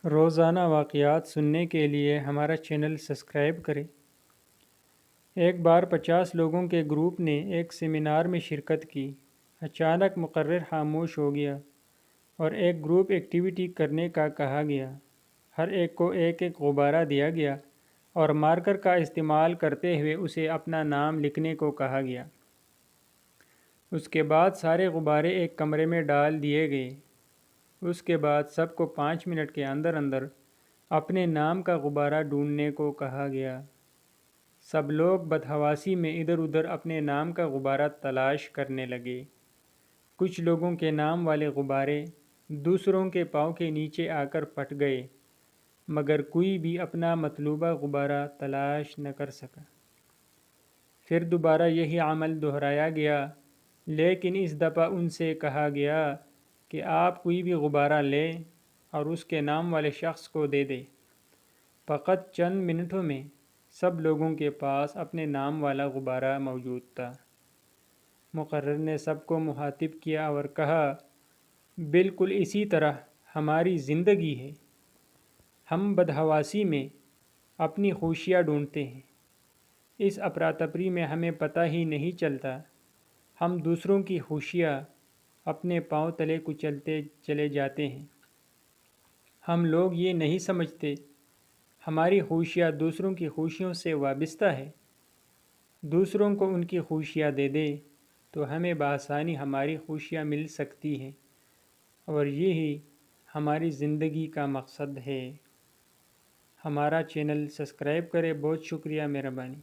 روزانہ واقعات سننے کے لیے ہمارا چینل سبسکرائب کریں۔ ایک بار 50 لوگوں کے گروپ نے ایک سیمینار میں شرکت کی۔ اچانک مقرر خاموش ہو گیا اور ایک گروپ ایکٹیویٹی کرنے کا کہا گیا۔ ہر ایک کو ایک ایک غبارہ دیا گیا اور مارکر کا استعمال کرتے ہوئے اسے اپنا نام لکھنے کو کہا گیا۔ اس کے بعد سارے غبارے ایک کمرے میں ڈال دیے گئے۔ اس کے بعد سب کو 5 منٹ کے اندر اندر اپنے نام کا غبارہ ڈھونڈنے کو کہا گیا۔ سب لوگ بدحواسی میں ادھر ادھر اپنے نام کا غبارہ تلاش کرنے لگے۔ کچھ لوگوں کے نام والے غبارے دوسروں کے پاؤں کے نیچے آ کر پھٹ گئے، مگر کوئی بھی اپنا مطلوبہ غبارہ تلاش نہ کر سکا۔ پھر دوبارہ یہی عمل دہرایا گیا، لیکن اس دفعہ ان سے کہا گیا کہ آپ کوئی بھی غبارہ لیں اور اس کے نام والے شخص کو دے دیں۔ فقط چند منٹوں میں سب لوگوں کے پاس اپنے نام والا غبارہ موجود تھا۔ مقرر نے سب کو مخاطب کیا اور کہا، بالکل اسی طرح ہماری زندگی ہے۔ ہم بدحواسی میں اپنی خوشیاں ڈھونڈتے ہیں۔ اس افراتفری میں ہمیں پتہ ہی نہیں چلتا، ہم دوسروں کی خوشیاں اپنے پاؤں تلے کچلتے چلے جاتے ہیں۔ ہم لوگ یہ نہیں سمجھتے ہماری خوشیاں دوسروں کی خوشیوں سے وابستہ ہے۔ دوسروں کو ان کی خوشیاں دے دیں تو ہمیں بآسانی ہماری خوشیاں مل سکتی ہیں، اور یہی ہماری زندگی کا مقصد ہے۔ ہمارا چینل سبسکرائب کریں۔ بہت شکریہ، مہربانی۔